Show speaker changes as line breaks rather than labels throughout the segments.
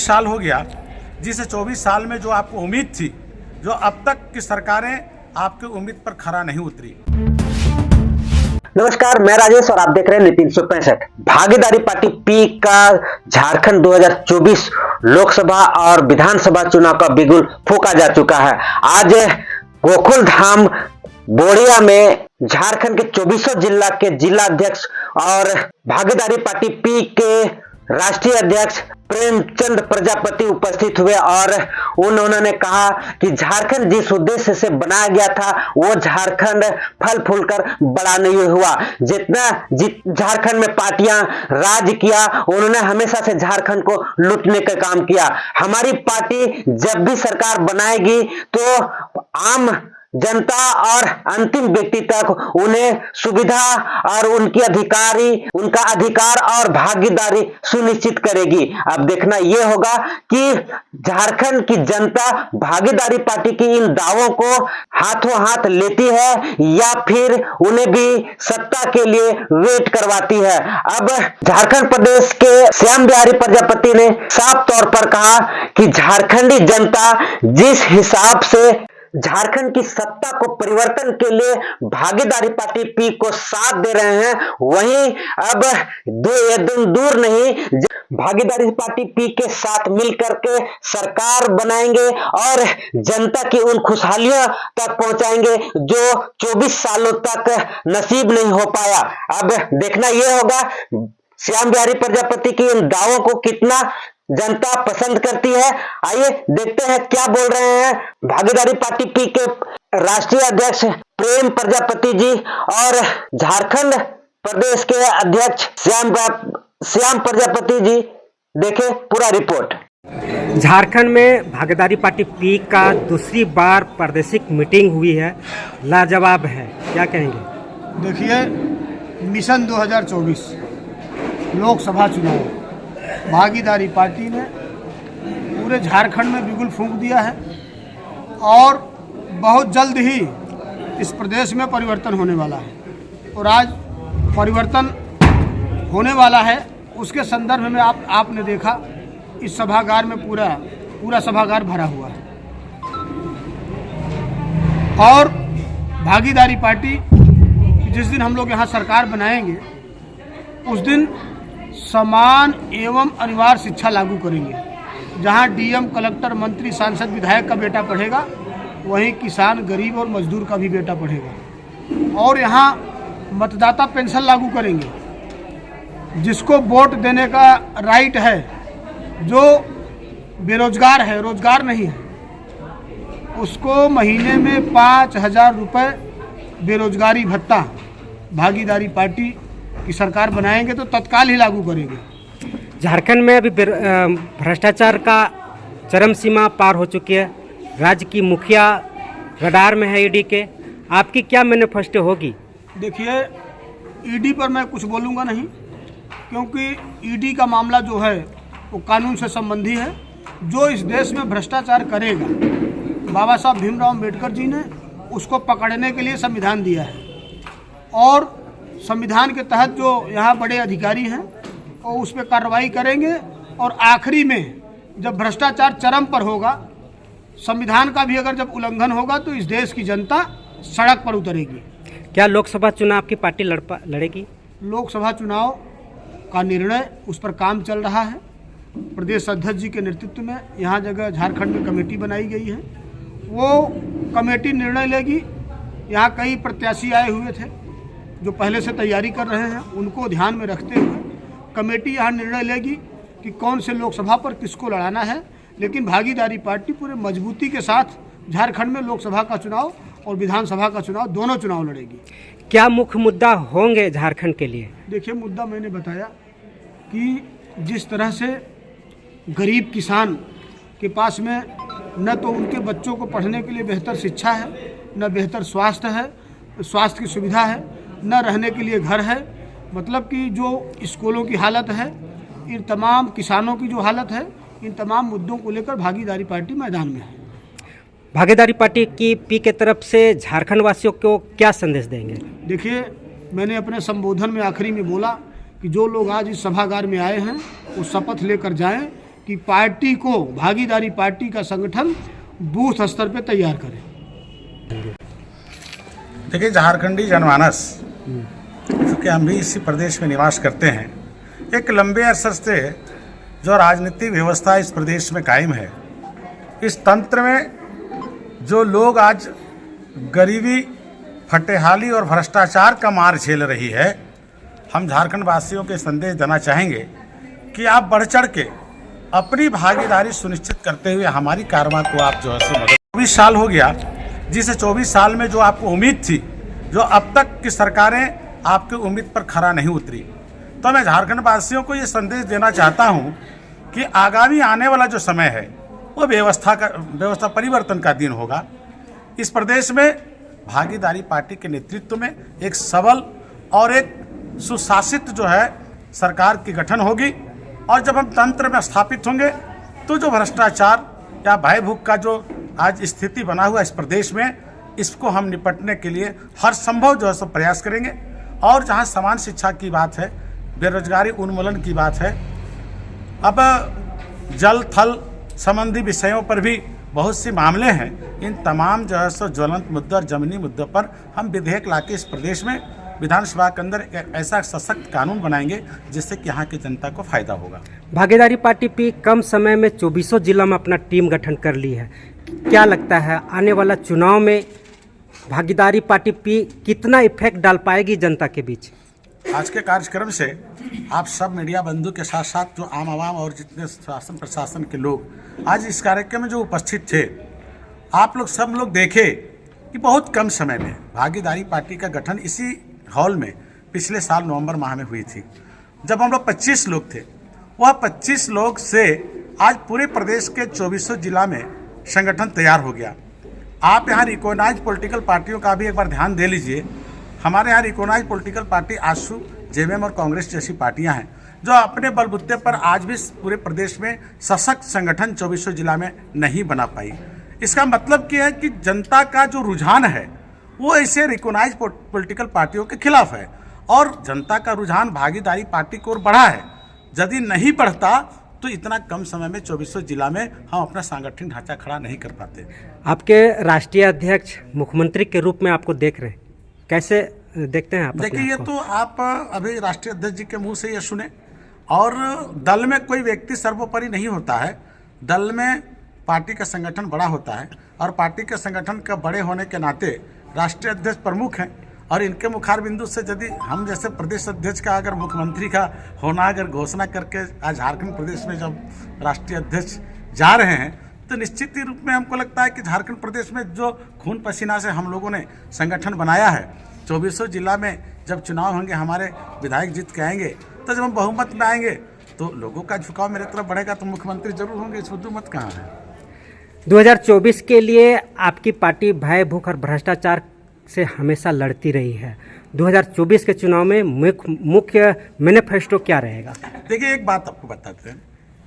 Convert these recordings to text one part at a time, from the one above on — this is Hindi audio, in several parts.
साल हो गया, जिस 24 साल में जो आपको उम्मीद थी, जो अब तक की सरकारें आपके उम्मीद पर खरा नहीं उतरी।
नमस्कार, मैं राजेश और आप देख रहे हैं नीति 365। भागीदारी पार्टी पी का झारखंड 2024 लोकसभा और विधानसभा चुनाव का बिगुल फूंका जा चुका है। आज गोकुल धाम बोड़िया में झारखंड के 24 जिला के जिला अध्यक्ष और भागीदारी पार्टी पी के राष्ट्रीय अध्यक्ष प्रेमचंद प्रजापति उपस्थित हुए और उन्होंने कहा कि झारखंड जिस उद्देश्य से बनाया गया था वो झारखंड फल फूलकर बड़ा नहीं हुआ। जितना झारखंड में पार्टियां राज किया, उन्होंने हमेशा से झारखंड को लूटने का काम किया। हमारी पार्टी जब भी सरकार बनाएगी तो आम जनता और अंतिम व्यक्ति तक उन्हें सुविधा और उनका अधिकार और भागीदारी सुनिश्चित करेगी। अब देखना यह होगा कि झारखंड की जनता भागीदारी पार्टी की इन दावों को हाथों हाथ लेती है या फिर उन्हें भी सत्ता के लिए वेट करवाती है। अब झारखंड प्रदेश के श्याम बिहारी प्रजापति ने साफ तौर पर कहा कि झारखंडी जनता जिस हिसाब से झारखंड की सत्ता को परिवर्तन के लिए भागीदारी पार्टी पी को साथ दे रहे हैं, वहीं अब दूर नहीं, भागीदारी पार्टी पी के साथ मिलकर के सरकार बनाएंगे और जनता की उन खुशहालियों तक पहुंचाएंगे जो 24 सालों तक नसीब नहीं हो पाया। अब देखना यह होगा श्याम बिहारी प्रजापति की इन दावों को कितना जनता पसंद करती है। आइए देखते हैं क्या बोल रहे हैं भागीदारी पार्टी पी के राष्ट्रीय अध्यक्ष प्रेम प्रजापति जी और झारखंड प्रदेश के अध्यक्ष श्याम प्रजापति जी। देखें पूरा रिपोर्ट।
झारखंड में भागीदारी पार्टी पी का दूसरी बार प्रादेशिक मीटिंग हुई है, लाजवाब है, क्या कहेंगे?
देखिए, मिशन 2024 लोकसभा चुनाव भागीदारी पार्टी ने पूरे झारखंड में बिगुल फूंक दिया है और बहुत जल्द ही इस प्रदेश में परिवर्तन होने वाला है। और आज परिवर्तन होने वाला है, उसके संदर्भ में आपने देखा इस सभागार में पूरा सभागार भरा हुआ है। और भागीदारी पार्टी जिस दिन हम लोग यहाँ सरकार बनाएंगे उस दिन समान एवं अनिवार्य शिक्षा लागू करेंगे। जहां डीएम, कलेक्टर, मंत्री, सांसद, विधायक का बेटा पढ़ेगा, वहीं किसान, गरीब और मजदूर का भी बेटा पढ़ेगा। और यहां मतदाता पेंशन लागू करेंगे। जिसको वोट देने का राइट है, जो बेरोजगार है, रोजगार नहीं है, उसको महीने में 5,000 रुपये बेरोजगारी भत्ता भागीदारी पार्टी की सरकार बनाएंगे तो तत्काल ही लागू करेंगे।
झारखंड में अभी भ्रष्टाचार का चरम सीमा पार हो चुकी है। राज्य की मुखिया रडार में है ईडी के। आपकी क्या मैनिफेस्टो होगी? देखिए,
ईडी पर मैं कुछ बोलूँगा नहीं, क्योंकि ईडी का मामला जो है वो कानून से संबंधी है। जो इस देश में भ्रष्टाचार करेगा, बाबा साहब भीमराव अम्बेडकर जी ने उसको पकड़ने के लिए संविधान दिया है और संविधान के तहत जो यहाँ बड़े अधिकारी हैं वो उस पर कार्रवाई करेंगे। और आखिरी में जब भ्रष्टाचार चरम पर होगा, संविधान का भी अगर जब उल्लंघन होगा, तो इस देश की जनता सड़क पर उतरेगी।
क्या लोकसभा चुनाव की पार्टी लड़ेगी?
लोकसभा चुनाव का निर्णय उस पर काम चल रहा है। प्रदेश अध्यक्ष जी के नेतृत्व में यहाँ जगह झारखंड में कमेटी बनाई गई है, वो कमेटी निर्णय लेगी। यहाँ कई प्रत्याशी आए हुए थे जो पहले से तैयारी कर रहे हैं, उनको ध्यान में रखते हुए कमेटी यहाँ निर्णय लेगी कि कौन से लोकसभा पर किसको लड़ाना है। लेकिन भागीदारी पार्टी पूरे मजबूती के साथ झारखंड में लोकसभा का चुनाव और विधानसभा का चुनाव, दोनों चुनाव लड़ेगी।
क्या मुख्य मुद्दा होंगे झारखंड के लिए?
देखिए, मुद्दा मैंने बताया कि जिस तरह से गरीब किसान के पास में न तो उनके बच्चों को पढ़ने के लिए बेहतर शिक्षा है, न बेहतर स्वास्थ्य की सुविधा है, न रहने के लिए घर है। मतलब कि जो स्कूलों की हालत है, इन तमाम किसानों की जो हालत है, इन तमाम मुद्दों को लेकर भागीदारी पार्टी मैदान में है।
भागीदारी पार्टी की पी के तरफ से झारखंड वासियों को क्या संदेश देंगे?
देखिए, मैंने अपने संबोधन में आखिरी में बोला कि जो लोग आज इस सभागार में आए हैं वो शपथ लेकर जाएं कि पार्टी को, भागीदारी पार्टी का संगठन बूथ स्तर पे तैयार करें।
देखिए, झारखंडी जनमानस, क्योंकि हम भी इसी प्रदेश में निवास करते हैं, एक लंबे अरसे से जो राजनीतिक व्यवस्था इस प्रदेश में कायम है, इस तंत्र में जो लोग आज गरीबी, फटेहाली और भ्रष्टाचार का मार झेल रही है, हम झारखंड वासियों के संदेश देना चाहेंगे कि आप बढ़ चढ़ के अपनी भागीदारी सुनिश्चित करते हुए हमारी कारवां को आप जो है सो मदद। 24 साल हो गया, जिसे 24 साल में जो आपको उम्मीद थी, जो अब तक की सरकारें आपकी उम्मीद पर खरा नहीं उतरी, तो मैं झारखंड वासियों को ये संदेश देना चाहता हूँ कि आगामी आने वाला जो समय है वो व्यवस्था परिवर्तन का दिन होगा। इस प्रदेश में भागीदारी पार्टी के नेतृत्व में एक सबल और एक सुशासित जो है सरकार की गठन होगी, और जब हम तंत्र में स्थापित होंगे तो जो भ्रष्टाचार या भय भूख का जो आज स्थिति बना हुआ इस प्रदेश में, इसको हम निपटने के लिए हर संभव जो है सो प्रयास करेंगे। और जहां समान शिक्षा की बात है, बेरोजगारी उन्मूलन की बात है, अब जल थल संबंधी विषयों पर भी बहुत सी मामले हैं। इन तमाम जो है सो ज्वलंत मुद्दों और जमीनी मुद्दों पर हम विधेयक लाके इस प्रदेश में विधानसभा के अंदर एक ऐसा सशक्त कानून बनाएंगे जिससे कि यहाँ की जनता को फायदा होगा।
भागीदारी पार्टी पी कम समय में 24 जिला में अपना टीम गठन कर ली है। क्या लगता है आने वाला चुनाव में भागीदारी पार्टी पी कितना इफेक्ट डाल पाएगी जनता के बीच?
आज के कार्यक्रम से आप सब मीडिया बंधु के साथ साथ जो आम आवाम और जितने शासन प्रशासन के लोग आज इस कार्यक्रम में जो उपस्थित थे, आप लोग सब लोग देखे कि बहुत कम समय में भागीदारी पार्टी का गठन इसी हॉल में पिछले साल नवंबर माह में हुई थी, जब हम लोग 25 लोग थे। वह 25 लोग से आज पूरे प्रदेश के 24 जिला में संगठन तैयार हो गया। आप यहाँ रिकॉग्नाइज पॉलिटिकल पार्टियों का भी एक बार ध्यान दे लीजिए। हमारे यहाँ recognise political party AJSU, JMM और कांग्रेस जैसी पार्टियां हैं जो अपने बलबूते पर आज भी पूरे प्रदेश में सशक्त संगठन 24 जिला में नहीं बना पाई। इसका मतलब क्या है कि जनता का जो रुझान है वो ऐसे रिकॉग्नाइज पॉलिटिकल पार्टियों के खिलाफ है, और जनता का रुझान भागीदारी पार्टी की ओर बढ़ा है। यदि नहीं बढ़ता तो इतना कम समय में 24 जिला में हम अपना सांगठनिक ढांचा खड़ा नहीं कर पाते।
आपके राष्ट्रीय अध्यक्ष मुख्यमंत्री के रूप में आपको देख रहे हैं, कैसे देखते हैं आप?
देखिए, ये तो आप अभी राष्ट्रीय अध्यक्ष जी के मुंह से ये सुने, और दल में कोई व्यक्ति सर्वोपरि नहीं होता है। दल में पार्टी का संगठन बड़ा होता है, और पार्टी के संगठन का बड़े होने के नाते राष्ट्रीय अध्यक्ष प्रमुख हैं, और इनके मुखार बिंदु से यदि हम जैसे प्रदेश अध्यक्ष का अगर मुख्यमंत्री का होना अगर घोषणा करके आज झारखंड प्रदेश में जब राष्ट्रीय अध्यक्ष जा रहे हैं, तो निश्चित ही रूप में हमको लगता है कि झारखंड प्रदेश में जो खून पसीना से हम लोगों ने संगठन बनाया है, 24 जिला में जब चुनाव होंगे, हमारे विधायक जीत के आएंगे, तो जब हम बहुमत में आएंगे तो लोगों का झुकाव मेरे तरफ बढ़ेगा, तो मुख्यमंत्री जरूर होंगे। इसमें दो मत कहाँ है।
2024 के लिए आपकी पार्टी भय भूख और भ्रष्टाचार से हमेशा लड़ती रही है। 2024 के चुनाव में मुख्य मैनिफेस्टो क्या रहेगा?
देखिए, एक बात आपको बताते हैं,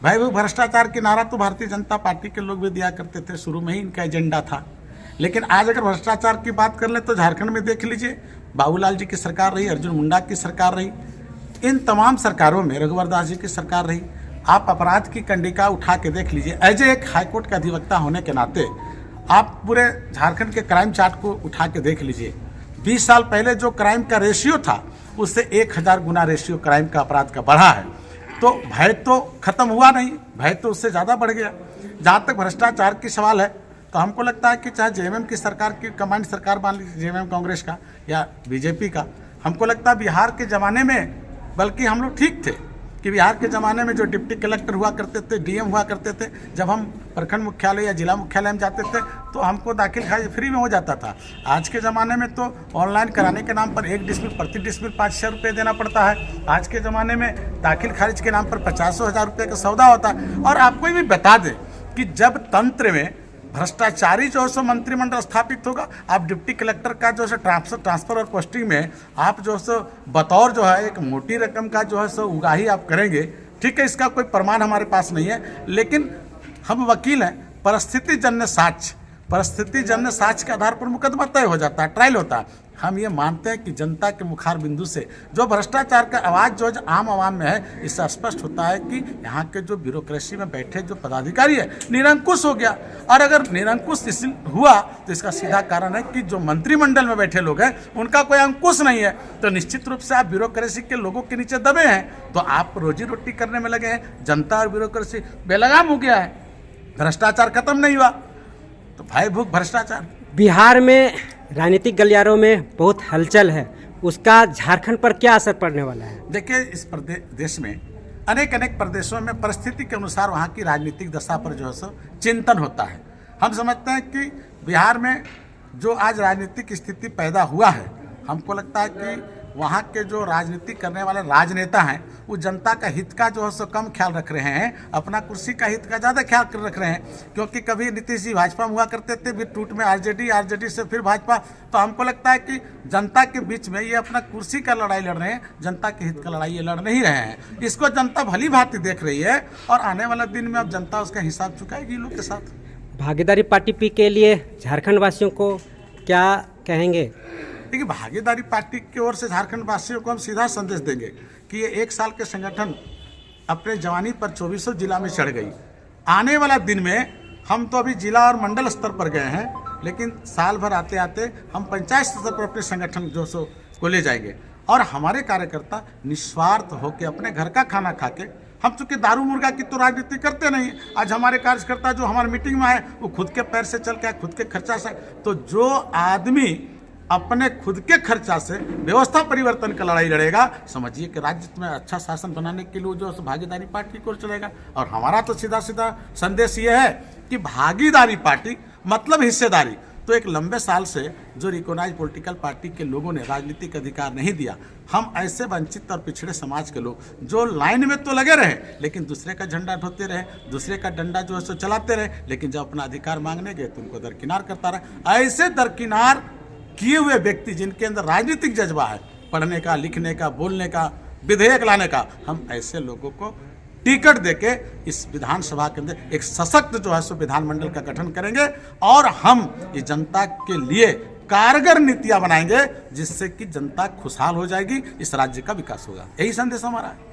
भय भूख भ्रष्टाचार की नारा तो भारतीय जनता पार्टी के लोग भी दिया करते थे, शुरू में ही इनका एजेंडा था। लेकिन आज अगर भ्रष्टाचार की बात कर ले तो झारखंड में देख लीजिए, बाबूलाल जी की सरकार रही, अर्जुन मुंडा की सरकार रही, इन तमाम सरकारों में रघुवर दास जी की सरकार रही। आप अपराध की कंडिका उठा के देख लीजिए। एज एक हाईकोर्ट का अधिवक्ता होने के नाते आप पूरे झारखंड के क्राइम चार्ट को उठा के देख लीजिए। 20 साल पहले जो क्राइम का रेशियो था, उससे 1000 गुना रेशियो क्राइम का, अपराध का बढ़ा है। तो भय तो खत्म हुआ नहीं, भय तो उससे ज़्यादा बढ़ गया। जहाँ तक भ्रष्टाचार की सवाल है, तो हमको लगता है कि चाहे जेएमएम की सरकार की कमांड सरकार मान लीजिए, जेएमएम कांग्रेस का या बीजेपी का, हमको लगता है बिहार के ज़माने में बल्कि हम लोग ठीक थे कि बिहार के ज़माने में जो डिप्टी कलेक्टर हुआ करते थे, डीएम हुआ करते थे, जब हम प्रखंड मुख्यालय या जिला मुख्यालय में जाते थे तो हमको दाखिल खारिज फ्री में हो जाता था। आज के ज़माने में तो ऑनलाइन कराने के नाम पर 1 डिसमिल प्रति डिसमिल 500 रुपये देना पड़ता है। आज के ज़माने में दाखिल खारिज के नाम पर 50,000 रुपये का सौदा होता है। और आपको भी बता दें कि जब तंत्र में भ्रष्टाचारी जो है सो मंत्रिमंडल स्थापित होगा, आप डिप्टी कलेक्टर का जो है ट्रांसफर और पोस्टिंग में आप जो है सो बतौर जो है एक मोटी रकम का जो है सो उगाही आप करेंगे। ठीक है, इसका कोई प्रमाण हमारे पास नहीं है, लेकिन हम वकील हैं, परिस्थिति जन्य साक्ष्य परिस्थिति जन्य साक्ष्य के आधार पर मुकदमा तय हो जाता है, ट्रायल होता है। हम ये मानते हैं कि जनता के मुखार बिंदु से जो भ्रष्टाचार का आवाज़ जो आम आवाम में है, इससे स्पष्ट होता है कि यहाँ के जो ब्यूरोक्रेसी में बैठे जो पदाधिकारी है निरंकुश हो गया। और अगर निरंकुश हुआ तो इसका सीधा कारण है कि जो मंत्रिमंडल में बैठे लोग हैं उनका कोई अंकुश नहीं है। तो निश्चित रूप से आप ब्यूरोक्रेसी के लोगों के नीचे दबे हैं, तो आप रोजी रोटी करने में लगे हैं। जनता और ब्यूरोक्रेसी बेलगाम हो गया है, भ्रष्टाचार खत्म नहीं हुआ, तो भाई भूख भ्रष्टाचार।
बिहार में राजनीतिक गलियारों में बहुत हलचल है, उसका झारखंड पर क्या असर पड़ने वाला है?
देखिए, इस देश में अनेक प्रदेशों में परिस्थिति के अनुसार वहाँ की राजनीतिक दशा पर जो है सो चिंतन होता है। हम समझते हैं कि बिहार में जो आज राजनीतिक स्थिति पैदा हुआ है, हमको लगता है कि वहाँ के जो राजनीति करने वाले राजनेता हैं वो जनता का हित का जो है सो कम ख्याल रख रहे हैं, अपना कुर्सी का हित का ज़्यादा ख्याल रख रहे हैं। क्योंकि कभी नीतीश जी भाजपा में हुआ करते थे, फिर टूट में आरजेडी से फिर भाजपा। तो हमको लगता है कि जनता के बीच में ये अपना कुर्सी का लड़ाई लड़ रहे हैं, जनता के हित का लड़ाई ये लड़ नहीं रहे हैं। इसको जनता भली भांति देख रही है और आने वाला दिन में अब जनता उसका हिसाब चुकाएगी लोग के साथ।
भागीदारी पार्टी पी के लिए झारखंड वासियों को क्या कहेंगे?
देखिए, भागीदारी पार्टी की ओर से झारखंड वासियों को हम सीधा संदेश देंगे कि ये 1 साल के संगठन अपने जवानी पर 2400 जिला में चढ़ गई। आने वाला दिन में हम तो अभी जिला और मंडल स्तर पर गए हैं, लेकिन साल भर आते आते हम पंचायत स्तर पर अपने संगठन जो सो को ले जाएंगे। और हमारे कार्यकर्ता निस्वार्थ होकर अपने घर का खाना खा के, हम चूँकि दारू मुर्गा की तो राजनीति करते नहीं। आज हमारे कार्यकर्ता जो हमारे मीटिंग में आए वो खुद के पैर से चल के आए, खुद के खर्चा से। तो जो आदमी अपने खुद के खर्चा से व्यवस्था परिवर्तन का लड़ाई लड़ेगा, समझिए कि राज्य में अच्छा शासन बनाने के लिए जो भागीदारी पार्टी को चलेगा। और हमारा तो सीधा संदेश ये है कि भागीदारी पार्टी मतलब हिस्सेदारी। तो एक लंबे साल से जो रिकॉग्नाइज पॉलिटिकल पार्टी के लोगों ने राजनीतिक अधिकार नहीं दिया, हम ऐसे वंचित और पिछड़े समाज के लोग जो लाइन में तो लगे रहे लेकिन दूसरे का झंडा ढोते रहे, दूसरे का डंडा जो है सो चलाते रहे, लेकिन जब अपना अधिकार मांगने गए तो उनको दरकिनार करता रहा। ऐसे दरकिनार किए हुए व्यक्ति जिनके अंदर राजनीतिक जज्बा है, पढ़ने का, लिखने का, बोलने का, विधेयक लाने का, हम ऐसे लोगों को टिकट देके इस विधानसभा के अंदर एक सशक्त जो है सो विधानमंडल का गठन करेंगे और हम ये जनता के लिए कारगर नीतियां बनाएंगे जिससे कि जनता खुशहाल हो जाएगी, इस राज्य का विकास होगा। यही संदेश हमारा है।